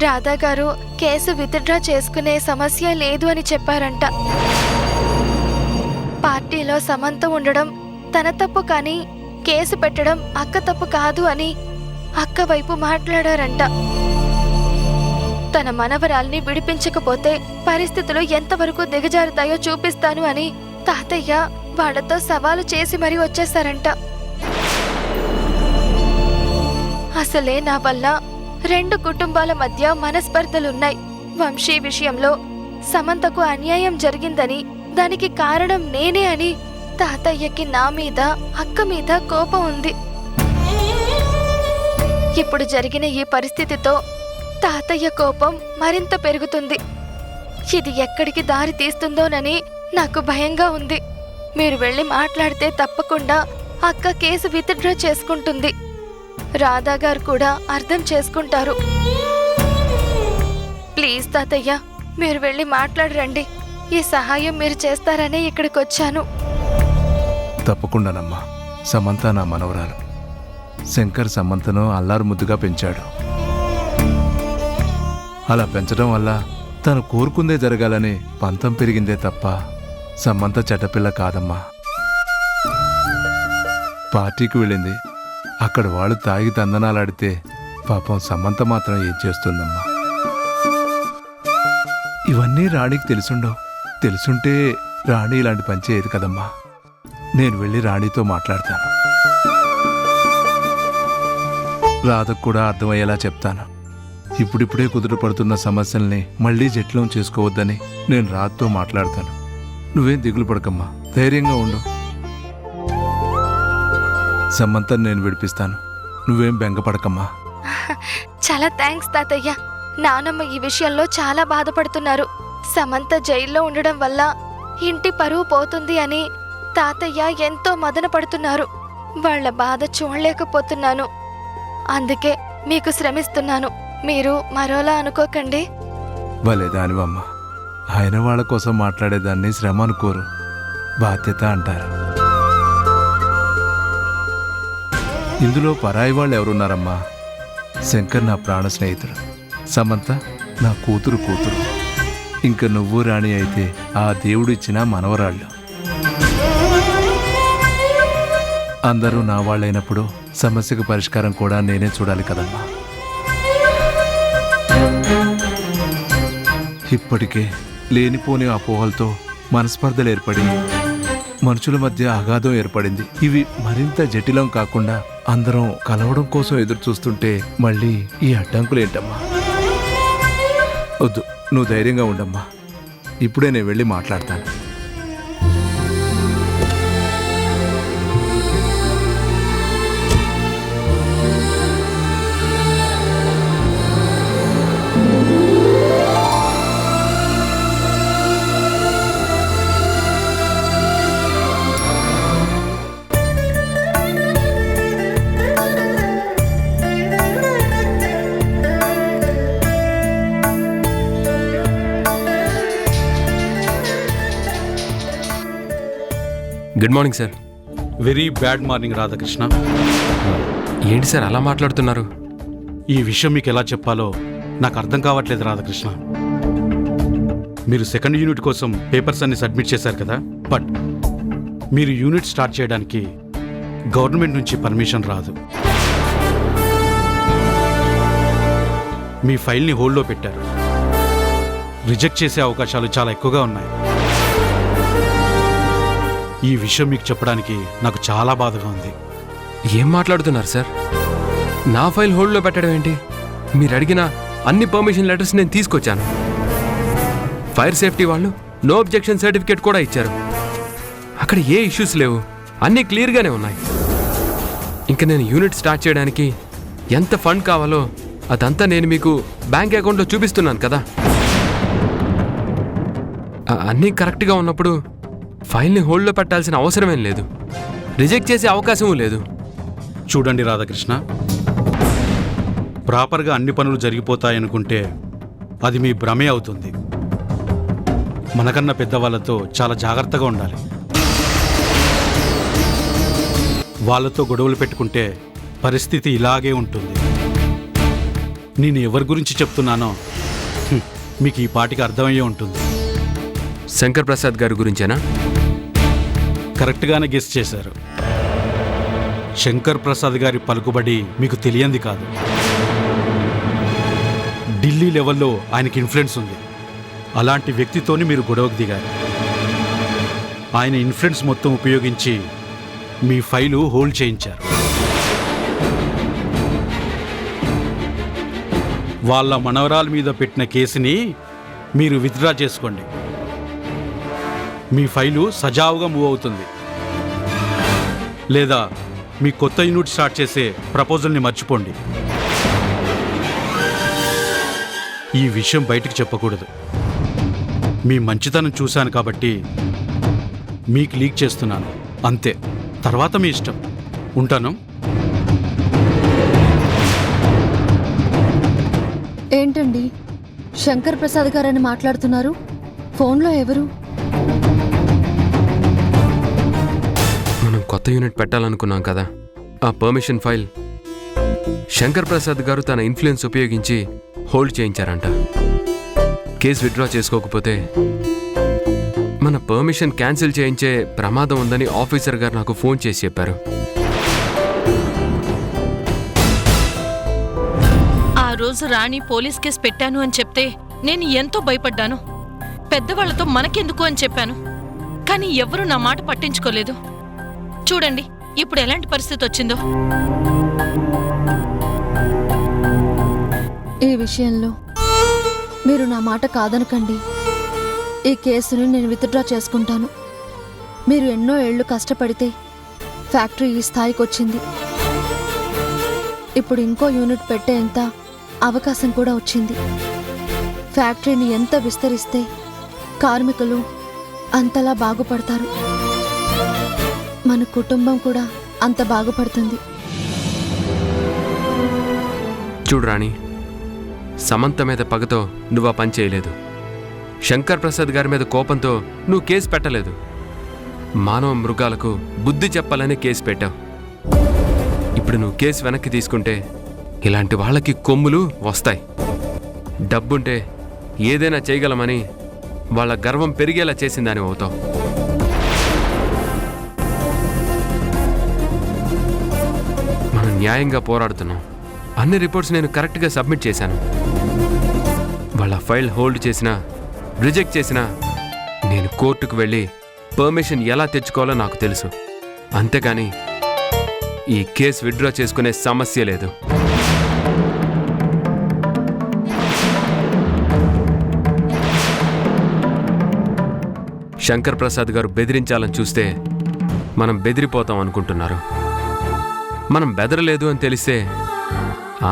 రాధా గారు case withdraw చేసుకునే సమస్య లేదు అని చెప్పారంట. పార్టీలో సమంత ఉండడం తన తప్పు కానీ కేసు పెట్టడం అక్క తప్పు కాదు అని అక్క వైపు మాట్లాడారంట. తన మనవరాల్ని విడిపించకపోతే పరిస్థితులు ఎంతవరకు దిగజారుతాయో చూపిస్తాను అని తాతయ్య వాళ్లతో సవాలు చేసి మరీ వచ్చేశారంట. అసలే నా వల్ల 2 కుటుంబాల మధ్య మనస్పర్ధలున్నాయి. వంశీ విషయంలో సమంతకు అన్యాయం జరిగిందని, దానికి కారణం నేనే అని తాతయ్యకి నా మీద అక్క మీద కోపం ఉంది. ఇప్పుడు జరిగిన ఈ పరిస్థితితో తాతయ్య కోపం మరింత పెరుగుతుంది. ఇది ఎక్కడికి దారి తీస్తుందోనని నాకు భయంగా ఉంది. మీరు వెళ్ళి మాట్లాడితే తప్పకుండా అక్క కేసు విత్డ్రా చేసుకుంటుంది. రాధా గారు కూడా అర్థం చేసుకుంటారు. ప్లీజ్ తాతయ్య, మీరు వెళ్ళి మాట్లాడరండి. ఈ సహాయం మీరు చేస్తారనే ఇక్కడికి వచ్చాను. తప్పకుండానమ్మా. సమంత నా మనవరాలు. శంకర్ సమంతను అల్లారు ముద్దుగా పెంచాడు. అలా పెంచడం వల్ల తను కోరుకుందే జరగాలని పంతం పెరిగిందే తప్ప సమంత చెడ్డపిల్ల కాదమ్మా. పార్టీకి వెళ్ళింది. అక్కడ వాళ్ళు తాగి తందనాలాడితే పాపం సమంత మాత్రం ఏం చేస్తుందమ్మా. ఇవన్నీ రాణికి తెలుసుండవు. తెలుసుంటే రాణి ఇలాంటి పని చేయదు కదమ్మా. నేను వెళ్ళి రాణితో మాట్లాడతాను. రాధకు కూడా అర్థమయ్యేలా చెప్తాను. ఇప్పుడిప్పుడే కుదురు పడుతున్న సమస్యల్ని మళ్లీ జట్లం చేసుకోవద్దని నేను రాధతో మాట్లాడతాను. నువ్వేం దిగులు పడకమ్మా, ధైర్యంగా ఉండు. సమంతను నేను విడిపిస్తాను. నువ్వేం బెంగపడకమ్మా. చాలా థ్యాంక్స్ తాతయ్య. నానమ్మ ఈ విషయంలో చాలా బాధపడుతున్నారు. సమంత జైల్లో ఉండడం వల్ల ఇంటి పరువు పోతుంది అని తాతయ్య ఎంతో మదన పడుతున్నారు. వాళ్ల బాధ చూడలేకపోతున్నాను. అందుకే మీకు శ్రమిస్తున్నాను. మీరు మరోలా అనుకోకండి. భలే దానివమ్మా. ఆయన వాళ్ళ కోసం మాట్లాడేదాన్ని శ్రమ అనుకోరు, బాధ్యత అంటారు. ఇందులో పరాయి వాళ్ళు ఎవరున్నారమ్మా? శంకర్ నా ప్రాణ స్నేహితుడు, సమంత నా కూతురు. ఇంక నువ్వు రాణి అయితే ఆ దేవుడిచ్చిన మనవరాళ్ళు. అందరూ నా వాళ్ళైనప్పుడు సమస్యకు పరిష్కారం కూడా నేనే చూడాలి కదమ్మా. ఇప్పటికే లేనిపోని అపోహలతో మనస్పర్ధలు ఏర్పడి మనుషుల మధ్య అగాధం ఏర్పడింది. ఇవి మరింత జటిలం కాకుండా అందరం కలవడం కోసం ఎదురు చూస్తుంటే మళ్ళీ ఈ అడ్డంకులేంటమ్మా? వద్దు, నువ్వు ధైర్యంగా ఉండమ్మా. ఇప్పుడే నేను వెళ్ళి మాట్లాడతాను. Good morning sir. Very bad morning Radhakrishna. ఏంటి సార్ అలా మాట్లాడుతున్నారు? ఈ విషయం మీకు ఎలా చెప్పాలో నాకు అర్థం కావట్లేదు రాధాకృష్ణ. మీరు సెకండ్ యూనిట్ కోసం పేపర్స్ అన్ని సబ్మిట్ చేశారు కదా, బట్ మీరు యూనిట్ స్టార్ట్ చేయడానికి గవర్నమెంట్ నుంచి పర్మిషన్ రాదు. మీ ఫైల్ని హోల్డ్లో పెట్టారు. రిజెక్ట్ చేసే అవకాశాలు చాలా ఎక్కువగా ఉన్నాయి. ఈ విషయం మీకు చెప్పడానికి నాకు చాలా బాధగా ఉంది. ఏం మాట్లాడుతున్నారు సార్? నా ఫైల్ హోల్డ్లో పెట్టడం ఏంటి? మీరు అడిగిన అన్ని పర్మిషన్ లెటర్స్ నేను తీసుకొచ్చాను. ఫైర్ సేఫ్టీ వాళ్ళు నో అబ్జెక్షన్ సర్టిఫికేట్ కూడా ఇచ్చారు. అక్కడ ఏ ఇష్యూస్ లేవు, అన్నీ క్లియర్గానే ఉన్నాయి. ఇంకా నేను యూనిట్ స్టార్ట్ చేయడానికి ఎంత ఫండ్ కావాలో అదంతా నేను మీకు బ్యాంక్ అకౌంట్లో చూపిస్తున్నాను కదా. అన్నీ కరెక్ట్గా ఉన్నప్పుడు ఫైల్ని హోల్డ్లో పెట్టాల్సిన అవసరమేం లేదు. రిజెక్ట్ చేసే అవకాశమూ లేదు. చూడండి రాధాకృష్ణ, ప్రాపర్గా అన్ని పనులు జరిగిపోతాయనుకుంటే అది మీ భ్రమే అవుతుంది. మనకన్నా పెద్దవాళ్ళతో చాలా జాగ్రత్తగా ఉండాలి. వాళ్ళతో గొడవలు పెట్టుకుంటే పరిస్థితి ఇలాగే ఉంటుంది. నేను ఎవరి గురించి చెప్తున్నానో మీకు ఈ పాటికి అర్థమయ్యే ఉంటుంది. శంకర్ ప్రసాద్ గారి గురించేనా? కరెక్ట్గానే గెస్ చేశారు. శంకర్ ప్రసాద్ గారి పలుకుబడి మీకు తెలియంది కాదు. ఢిల్లీ లెవెల్లో ఆయనకి ఇన్ఫ్లుయెన్స్ ఉంది. అలాంటి వ్యక్తితోని మీరు గొడవకు దిగారు. ఆయన ఇన్ఫ్లుయెన్స్ మొత్తం ఉపయోగించి మీ ఫైలు హోల్డ్ చేయించారు. వాళ్ళ మనవరాల మీద పెట్టిన కేసుని మీరు విత్డ్రా చేసుకోండి. మీ ఫైలు సజావుగా మూవ్ అవుతుంది. లేదా మీ కొత్త యూనిట్ స్టార్ట్ చేసే ప్రపోజల్ని మర్చిపోండి. ఈ విషయం బయటికి చెప్పకూడదు. మీ మంచితనం చూశాను కాబట్టి మీకు లీక్ చేస్తున్నాను అంతే. తర్వాత మీ ఇష్టం. ఉంటాను. ఏంటండి శంకర్ ప్రసాద్ గారని మాట్లాడుతున్నారు? ఫోన్లో ఎవరు? మనం కొత్త యూనిట్ పెట్టాలనుకున్నాం కదా, ఆ పర్మిషన్ ఫైల్ శంకర్ ప్రసాద్ గారు తన ఇన్ఫ్లుయెన్స్ ఉపయోగించి హోల్డ్ చేయించారంట. కేసు విత్డ్రా చేసుకోకపోతే మన పర్మిషన్ క్యాన్సిల్ చేయించే ప్రమాదం ఉందని ఆఫీసర్ గారు నాకు ఫోన్ చేసి చెప్పారు. ఆ రోజు రాణి పోలీస్ కేసు పెట్టాను అని చెప్తే నేను ఎంతో భయపడ్డాను. పెద్దవాళ్లతో మనకెందుకు అని చెప్పాను. కానీ ఎవరూ నా మాట పట్టించుకోలేదు. చూడండి ఇప్పుడు ఎలాంటి పరిస్థితి వచ్చిందో. ఈ విషయంలో మీరు నా మాట కాదనకండి. ఈ కేసుని నేను విత్డ్రా చేసుకుంటాను. మీరు ఎన్నో ఏళ్లు కష్టపడితే ఫ్యాక్టరీ ఈ స్థాయికి వచ్చింది. ఇప్పుడు ఇంకో యూనిట్ పెట్టేంత అవకాశం కూడా వచ్చింది. ఫ్యాక్టరీని ఎంత విస్తరిస్తే కార్మికులు అంతలా బాగుపడతారు. మన కుటుంబం కూడా అంత బాగుపడుతుంది. చూడు రాణి, సమంత మీద పగతో నువ్వు ఆ పని చేయలేదు. శంకర్ ప్రసాద్ గారి మీద కోపంతో నువ్వు కేసు పెట్టలేదు. మానవ మృగాలకు బుద్ధి చెప్పాలని కేసు పెట్టావు. ఇప్పుడు నువ్వు కేసు వెనక్కి తీసుకుంటే ఇలాంటి వాళ్ళకి కొమ్ములు వస్తాయి. డబ్బుంటే ఏదైనా చేయగలమని వాళ్ళ గర్వం పెరిగేలా చేసిందని అవుతావు. మనం న్యాయంగా పోరాడుతున్నాం. అన్ని రిపోర్ట్స్ నేను కరెక్ట్గా సబ్మిట్ చేశాను. వాళ్ళ ఫైల్ హోల్డ్ చేసినా రిజెక్ట్ చేసినా నేను కోర్టుకు వెళ్ళి పర్మిషన్ ఎలా తెచ్చుకోవాలో నాకు తెలుసు. అంతేగాని ఈ కేసు విత్డ్రా చేసుకునే సమస్య లేదు. శంకర్ ప్రసాద్ గారు బెదిరించాలని చూస్తే మనం బెదిరిపోతాం అనుకుంటున్నారు. మనం బెదరలేదు అని తెలిస్తే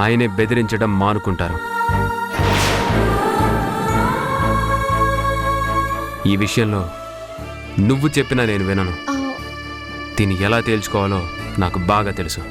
ఆయనే బెదిరించడం మానుకుంటారు. ఈ విషయంలో నువ్వు చెప్పినా నేను వినను. దీన్ని ఎలా తేల్చుకోవాలో నాకు బాగా తెలుసు.